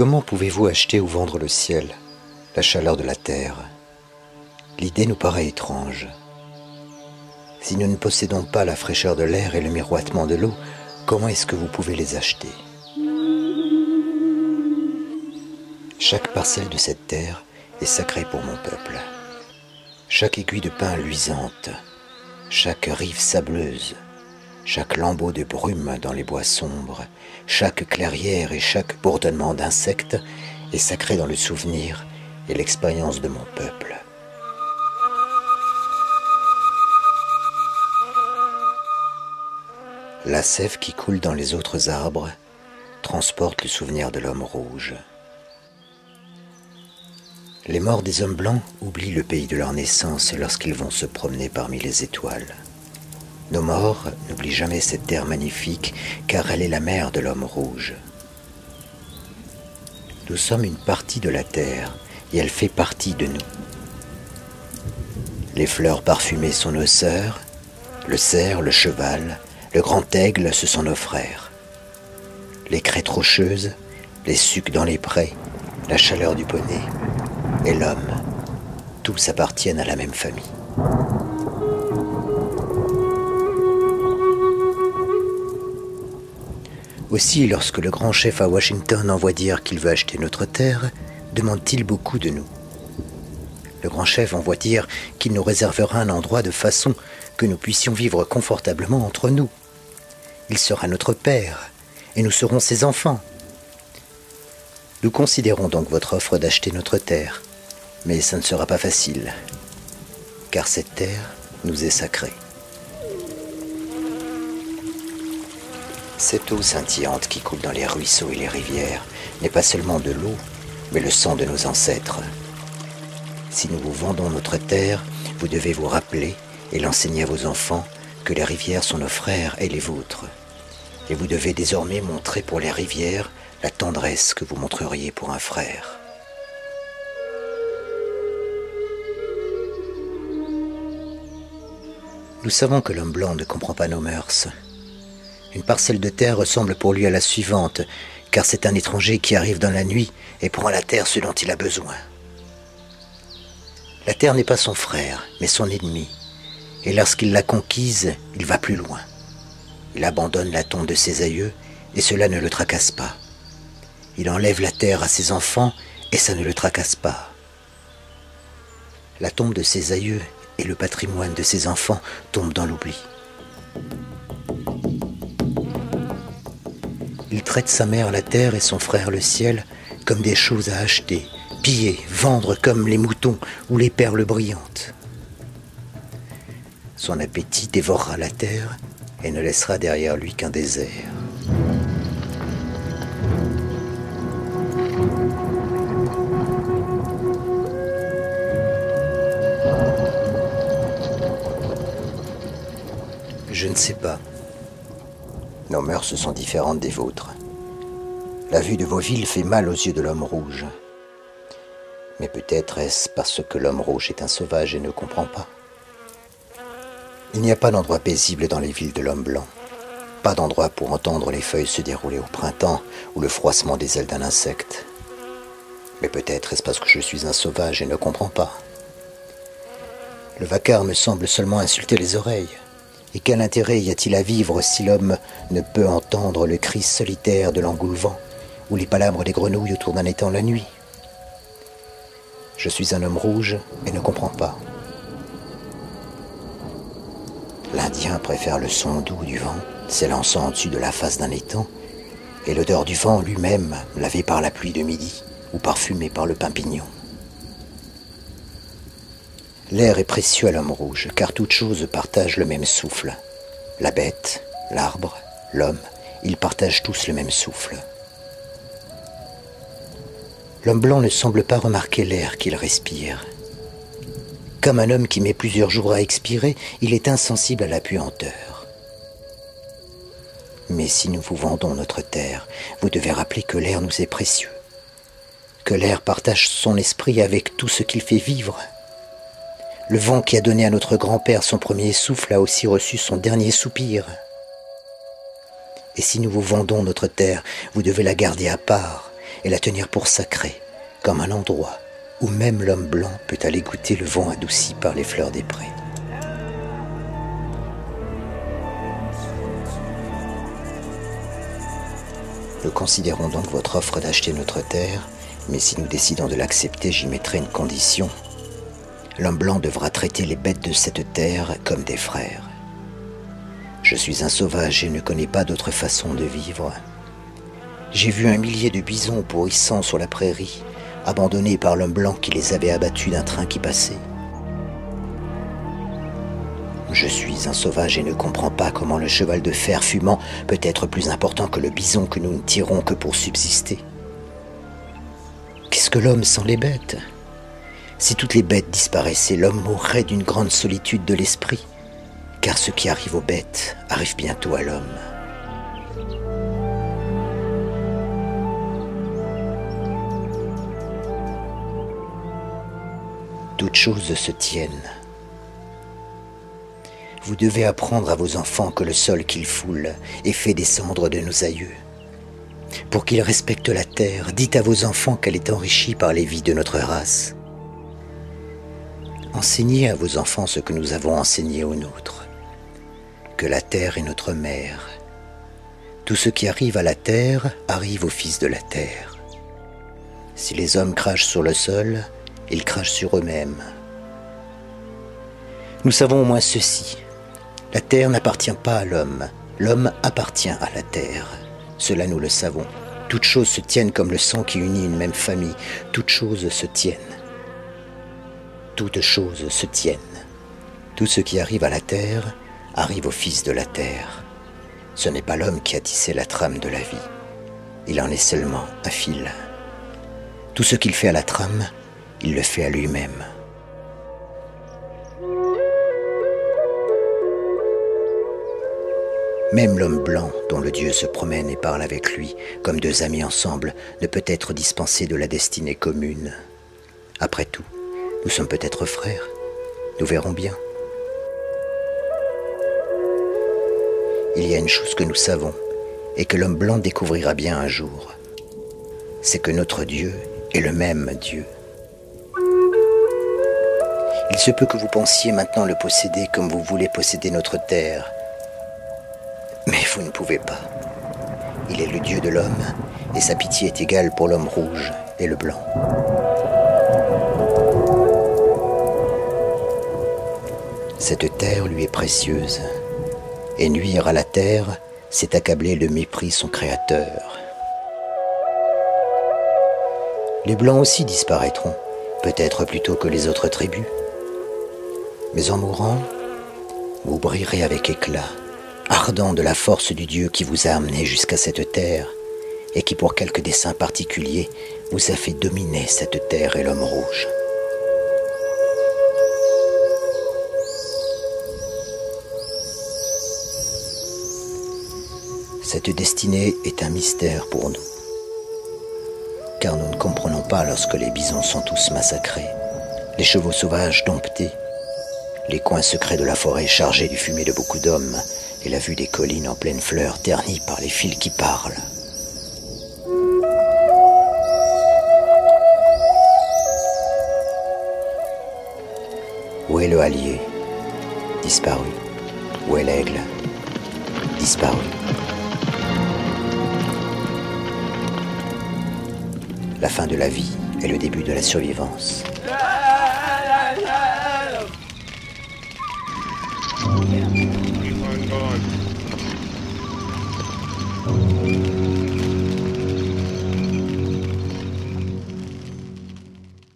Comment pouvez-vous acheter ou vendre le ciel, la chaleur de la terre? L'idée nous paraît étrange. Si nous ne possédons pas la fraîcheur de l'air et le miroitement de l'eau, comment est-ce que vous pouvez les acheter? Chaque parcelle de cette terre est sacrée pour mon peuple. Chaque aiguille de pin luisante, chaque rive sableuse, chaque lambeau de brume dans les bois sombres, chaque clairière et chaque bourdonnement d'insectes est sacré dans le souvenir et l'expérience de mon peuple. La sève qui coule dans les autres arbres transporte le souvenir de l'homme rouge. Les morts des hommes blancs oublient le pays de leur naissance lorsqu'ils vont se promener parmi les étoiles. Nos morts n'oublient jamais cette terre magnifique, car elle est la mère de l'homme rouge. Nous sommes une partie de la terre, et elle fait partie de nous. Les fleurs parfumées sont nos sœurs, le cerf, le cheval, le grand aigle, ce sont nos frères. Les crêtes rocheuses, les sucs dans les prés, la chaleur du poney et l'homme, tous appartiennent à la même famille. Aussi, lorsque le grand chef à Washington envoie dire qu'il veut acheter notre terre, demande-t-il beaucoup de nous. Le grand chef envoie dire qu'il nous réservera un endroit de façon que nous puissions vivre confortablement entre nous. Il sera notre père, et nous serons ses enfants. Nous considérons donc votre offre d'acheter notre terre, mais ça ne sera pas facile, car cette terre nous est sacrée. Cette eau scintillante qui coule dans les ruisseaux et les rivières n'est pas seulement de l'eau, mais le sang de nos ancêtres. Si nous vous vendons notre terre, vous devez vous rappeler et l'enseigner à vos enfants que les rivières sont nos frères et les vôtres. Et vous devez désormais montrer pour les rivières la tendresse que vous montreriez pour un frère. Nous savons que l'homme blanc ne comprend pas nos mœurs. Une parcelle de terre ressemble pour lui à la suivante, car c'est un étranger qui arrive dans la nuit et prend à la terre ce dont il a besoin. La terre n'est pas son frère, mais son ennemi, et lorsqu'il l'a conquise, il va plus loin. Il abandonne la tombe de ses aïeux, et cela ne le tracasse pas. Il enlève la terre à ses enfants, et ça ne le tracasse pas. La tombe de ses aïeux et le patrimoine de ses enfants tombent dans l'oubli. Il traite sa mère la terre et son frère le ciel comme des choses à acheter, piller, vendre comme les moutons ou les perles brillantes. Son appétit dévorera la terre et ne laissera derrière lui qu'un désert. Je ne sais pas. Nos mœurs sont différentes des vôtres. La vue de vos villes fait mal aux yeux de l'homme rouge. Mais peut-être est-ce parce que l'homme rouge est un sauvage et ne comprend pas. Il n'y a pas d'endroit paisible dans les villes de l'homme blanc. Pas d'endroit pour entendre les feuilles se dérouler au printemps ou le froissement des ailes d'un insecte. Mais peut-être est-ce parce que je suis un sauvage et ne comprends pas. Le vacarme me semble seulement insulter les oreilles. Et quel intérêt y a-t-il à vivre si l'homme ne peut entendre le cri solitaire de l'engoulevent ou les palabres des grenouilles autour d'un étang la nuit? Je suis un homme rouge et ne comprends pas. L'Indien préfère le son doux du vent s'élançant au-dessus de la face d'un étang et l'odeur du vent lui-même lavé par la pluie de midi ou parfumé par le pin pignon. L'air est précieux à l'homme rouge, car toute chose partage le même souffle. La bête, l'arbre, l'homme, ils partagent tous le même souffle. L'homme blanc ne semble pas remarquer l'air qu'il respire. Comme un homme qui met plusieurs jours à expirer, il est insensible à la puanteur. Mais si nous vous vendons notre terre, vous devez rappeler que l'air nous est précieux, que l'air partage son esprit avec tout ce qu'il fait vivre. Le vent qui a donné à notre grand-père son premier souffle a aussi reçu son dernier soupir. Et si nous vous vendons notre terre, vous devez la garder à part et la tenir pour sacrée, comme un endroit où même l'homme blanc peut aller goûter le vent adouci par les fleurs des prés. Nous considérons donc votre offre d'acheter notre terre, mais si nous décidons de l'accepter, j'y mettrai une condition. L'homme blanc devra traiter les bêtes de cette terre comme des frères. Je suis un sauvage et ne connais pas d'autre façon de vivre. J'ai vu 1 millier de bisons pourrissant sur la prairie, abandonnés par l'homme blanc qui les avait abattus d'un train qui passait. Je suis un sauvage et ne comprends pas comment le cheval de fer fumant peut être plus important que le bison que nous ne tirons que pour subsister. Qu'est-ce que l'homme sans les bêtes? Si toutes les bêtes disparaissaient, l'homme mourrait d'une grande solitude de l'esprit, car ce qui arrive aux bêtes arrive bientôt à l'homme. Toutes choses se tiennent. Vous devez apprendre à vos enfants que le sol qu'ils foulent est fait des cendres de nos aïeux. Pour qu'ils respectent la terre, dites à vos enfants qu'elle est enrichie par les vies de notre race. Enseignez à vos enfants ce que nous avons enseigné aux nôtres, que la terre est notre mère. Tout ce qui arrive à la terre arrive aux fils de la terre. Si les hommes crachent sur le sol, ils crachent sur eux-mêmes. Nous savons au moins ceci. La terre n'appartient pas à l'homme. L'homme appartient à la terre. Cela nous le savons. Toutes choses se tiennent comme le sang qui unit une même famille. Toutes choses se tiennent. Toutes choses se tiennent. Tout ce qui arrive à la terre arrive aux fils de la terre. Ce n'est pas l'homme qui a tissé la trame de la vie. Il en est seulement un fil. Tout ce qu'il fait à la trame, il le fait à lui-même. Même l'homme blanc, dont le Dieu se promène et parle avec lui, comme deux amis ensemble, ne peut être dispensé de la destinée commune. Après tout, nous sommes peut-être frères. Nous verrons bien. Il y a une chose que nous savons, et que l'homme blanc découvrira bien un jour. C'est que notre Dieu est le même Dieu. Il se peut que vous pensiez maintenant le posséder comme vous voulez posséder notre terre. Mais vous ne pouvez pas. Il est le Dieu de l'homme, et sa pitié est égale pour l'homme rouge et le blanc. Cette terre lui est précieuse, et nuire à la terre, c'est accabler de mépris son Créateur. Les blancs aussi disparaîtront, peut-être plus tôt que les autres tribus. Mais en mourant, vous brillerez avec éclat, ardent de la force du Dieu qui vous a amené jusqu'à cette terre et qui, pour quelque dessein particulier, vous a fait dominer cette terre et l'homme rouge. Cette destinée est un mystère pour nous, car nous ne comprenons pas lorsque les bisons sont tous massacrés, les chevaux sauvages domptés, les coins secrets de la forêt chargés du fumier de beaucoup d'hommes, et la vue des collines en pleine fleur ternies par les fils qui parlent. Où est le hallier? Disparu. Où est l'aigle? Disparu. La fin de la vie est le début de la survivance.